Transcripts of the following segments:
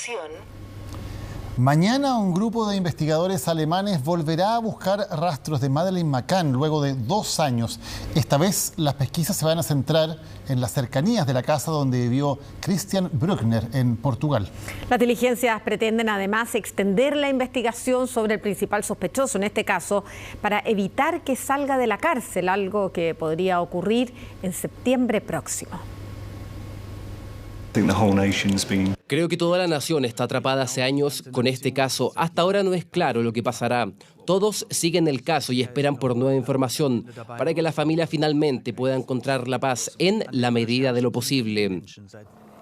información. Mañana un grupo de investigadores alemanes volverá a buscar rastros de Madeleine McCann luego de 2 años. Esta vez las pesquisas se van a centrar en las cercanías de la casa donde vivió Christian Bruckner en Portugal. Las diligencias pretenden además extender la investigación sobre el principal sospechoso, en este caso, para evitar que salga de la cárcel, algo que podría ocurrir en septiembre próximo. Creo que toda la nación está atrapada hace años con este caso. Hasta ahora no es claro lo que pasará. Todos siguen el caso y esperan por nueva información para que la familia finalmente pueda encontrar la paz en la medida de lo posible.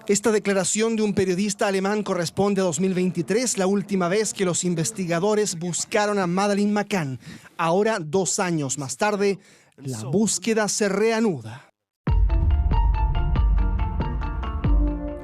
Esta declaración de un periodista alemán corresponde a 2023, la última vez que los investigadores buscaron a Madeleine McCann. Ahora, 2 años más tarde, la búsqueda se reanuda.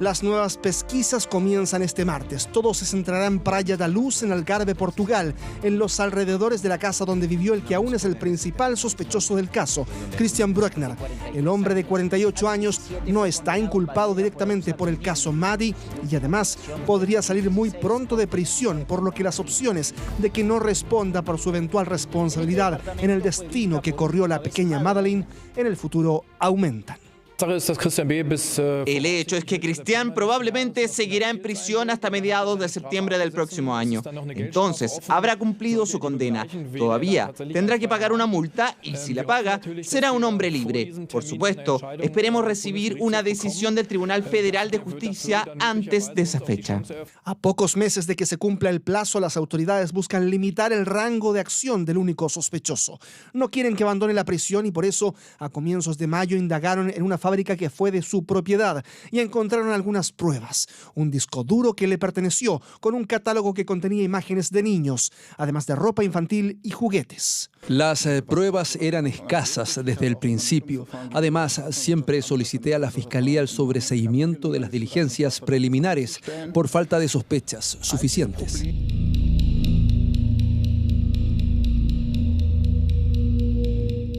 Las nuevas pesquisas comienzan este martes. Todo se centrará en Praia da Luz, en Algarve, Portugal, en los alrededores de la casa donde vivió el que aún es el principal sospechoso del caso, Christian Bruckner. El hombre de 48 años no está inculpado directamente por el caso Maddie y además podría salir muy pronto de prisión, por lo que las opciones de que no responda por su eventual responsabilidad en el destino que corrió la pequeña Madeleine en el futuro aumentan. El hecho es que Christian probablemente seguirá en prisión hasta mediados de septiembre del próximo año. Entonces, habrá cumplido su condena. Todavía tendrá que pagar una multa y si la paga, será un hombre libre. Por supuesto, esperemos recibir una decisión del Tribunal Federal de Justicia antes de esa fecha. A pocos meses de que se cumpla el plazo, las autoridades buscan limitar el rango de acción del único sospechoso. No quieren que abandone la prisión y por eso, a comienzos de mayo, indagaron en una fábrica que fue de su propiedad y encontraron algunas pruebas. Un disco duro que le perteneció con un catálogo que contenía imágenes de niños, además de ropa infantil y juguetes. Las pruebas eran escasas desde el principio. Además, siempre solicité a la Fiscalía el sobreseimiento de las diligencias preliminares por falta de sospechas suficientes.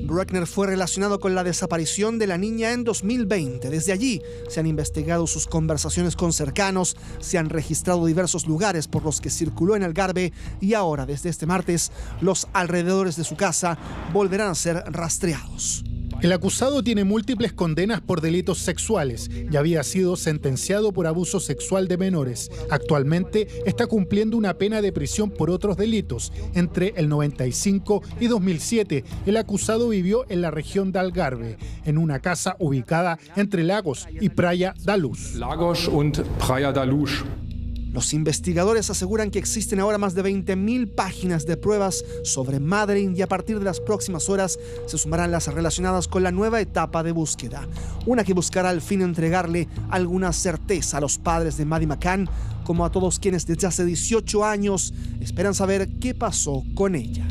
Bruckner fue relacionado con la desaparición de la niña en 2020. Desde allí se han investigado sus conversaciones con cercanos, se han registrado diversos lugares por los que circuló en Algarve y ahora, desde este martes, los alrededores de su casa volverán a ser rastreados. El acusado tiene múltiples condenas por delitos sexuales y había sido sentenciado por abuso sexual de menores. Actualmente está cumpliendo una pena de prisión por otros delitos. Entre el 95 y 2007, el acusado vivió en la región de Algarve, en una casa ubicada entre Lagos y Praia da Luz. Lagos und Praia da Luz. Los investigadores aseguran que existen ahora más de 20.000 páginas de pruebas sobre Madeleine y a partir de las próximas horas se sumarán las relacionadas con la nueva etapa de búsqueda. Una que buscará al fin entregarle alguna certeza a los padres de Maddie McCann, como a todos quienes desde hace 18 años esperan saber qué pasó con ella.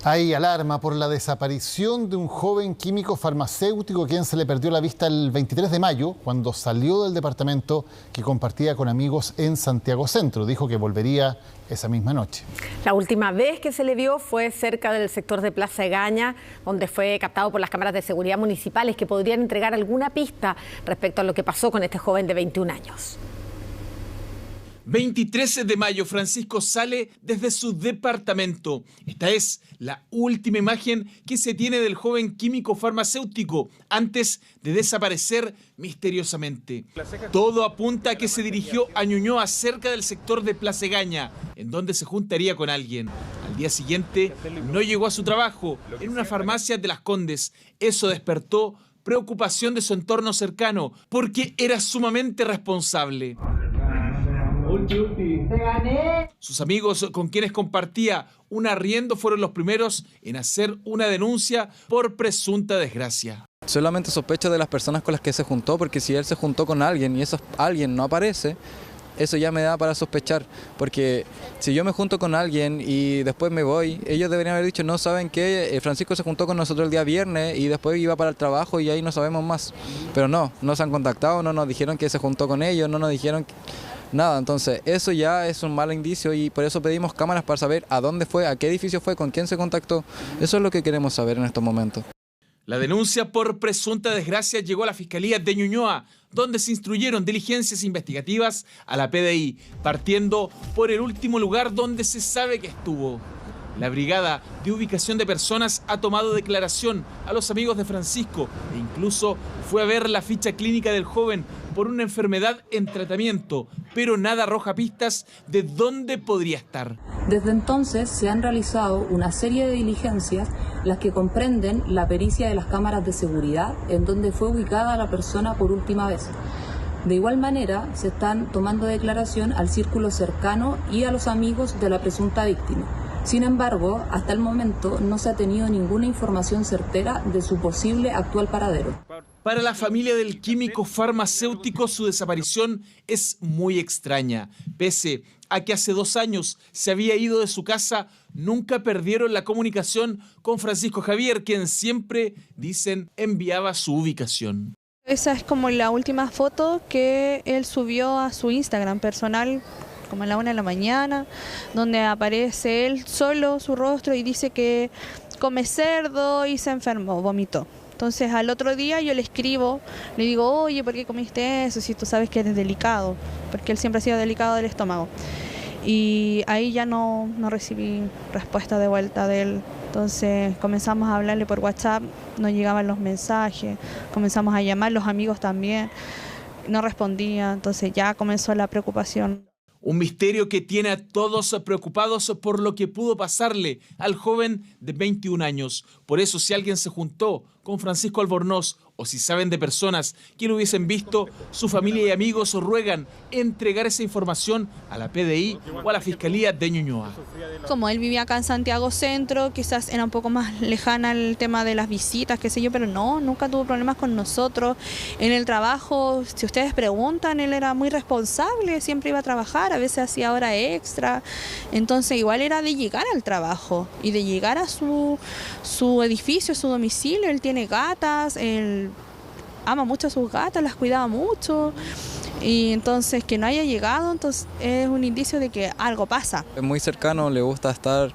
Hay alarma por la desaparición de un joven químico farmacéutico a quien se le perdió la vista el 23 de mayo cuando salió del departamento que compartía con amigos en Santiago Centro. Dijo que volvería esa misma noche. La última vez que se le vio fue cerca del sector de Plaza Egaña, donde fue captado por las cámaras de seguridad municipales que podrían entregar alguna pista respecto a lo que pasó con este joven de 21 años. 23 de mayo, Francisco sale desde su departamento. Esta es la última imagen que se tiene del joven químico farmacéutico antes de desaparecer misteriosamente. Todo apunta a que se dirigió a Ñuñoa, cerca del sector de Plaza Egaña, en donde se juntaría con alguien. Al día siguiente no llegó a su trabajo en una farmacia de Las Condes. Eso despertó preocupación de su entorno cercano, porque era sumamente responsable. Sus amigos con quienes compartía un arriendo fueron los primeros en hacer una denuncia por presunta desgracia. Solamente sospecho de las personas con las que se juntó, porque si él se juntó con alguien y eso alguien no aparece, eso ya me da para sospechar, porque si yo me junto con alguien y después me voy, ellos deberían haber dicho, no, ¿saben qué? Francisco se juntó con nosotros el día viernes y después iba para el trabajo y ahí no sabemos más. Pero no se han contactado, no nos dijeron que se juntó con ellos, no nos dijeron nada. Entonces eso ya es un mal indicio y por eso pedimos cámaras para saber a dónde fue, a qué edificio fue, con quién se contactó. Eso es lo que queremos saber en estos momentos. La denuncia por presunta desgracia llegó a la Fiscalía de Ñuñoa, donde se instruyeron diligencias investigativas a la PDI, partiendo por el último lugar donde se sabe que estuvo. La Brigada de Ubicación de Personas ha tomado declaración a los amigos de Francisco e incluso fue a ver la ficha clínica del joven por una enfermedad en tratamiento, pero nada arroja pistas de dónde podría estar. Desde entonces se han realizado una serie de diligencias, las que comprenden la pericia de las cámaras de seguridad en donde fue ubicada la persona por última vez. De igual manera, se están tomando declaración al círculo cercano y a los amigos de la presunta víctima. Sin embargo, hasta el momento no se ha tenido ninguna información certera de su posible actual paradero. Para la familia del químico farmacéutico, su desaparición es muy extraña. Pese a que hace 2 años se había ido de su casa, nunca perdieron la comunicación con Francisco Javier, quien siempre, dicen, enviaba su ubicación. Esa es como la última foto que él subió a su Instagram personal, como a la 1 de la mañana, donde aparece él solo, su rostro, y dice que come cerdo y se enfermó, vomitó. Entonces al otro día yo le escribo, le digo, oye, ¿por qué comiste eso? Si tú sabes que eres delicado, porque él siempre ha sido delicado del estómago. Y ahí ya no recibí respuesta de vuelta de él. Entonces comenzamos a hablarle por WhatsApp, no llegaban los mensajes, comenzamos a llamar, los amigos también, no respondía, entonces ya comenzó la preocupación. Un misterio que tiene a todos preocupados por lo que pudo pasarle al joven de 21 años. Por eso, si alguien se juntó con Francisco Albornoz o si saben de personas que lo hubiesen visto, su familia y amigos ruegan entregar esa información a la PDI o a la Fiscalía de Ñuñoa. Como él vivía acá en Santiago Centro, quizás era un poco más lejana el tema de las visitas, qué sé yo, pero no, nunca tuvo problemas con nosotros. En el trabajo, si ustedes preguntan, él era muy responsable, siempre iba a trabajar, a veces hacía hora extra. Entonces igual era de llegar al trabajo y de llegar a su edificio, su domicilio. Él tiene gatas, él ama mucho a sus gatas, las cuidaba mucho. Y entonces que no haya llegado, entonces es un indicio de que algo pasa. Es muy cercano, le gusta estar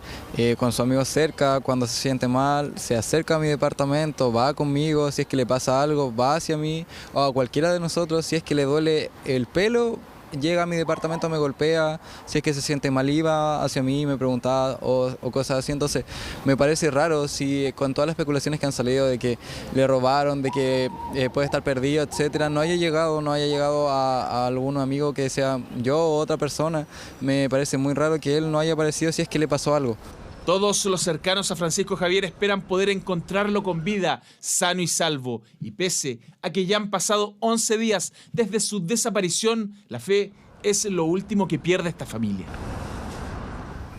con sus amigos cerca, cuando se siente mal, se acerca a mi departamento, va conmigo, si es que le pasa algo, va hacia mí, o a cualquiera de nosotros, si es que le duele el pelo, llega a mi departamento, me golpea, si es que se siente mal iba hacia mí, me preguntaba o cosas así. Entonces me parece raro si con todas las especulaciones que han salido de que le robaron, de que puede estar perdido, etcétera, no haya llegado a algún amigo que sea yo o otra persona. Me parece muy raro que él no haya aparecido si es que le pasó algo. Todos los cercanos a Francisco Javier esperan poder encontrarlo con vida, sano y salvo. Y pese a que ya han pasado 11 días desde su desaparición, la fe es lo último que pierde esta familia.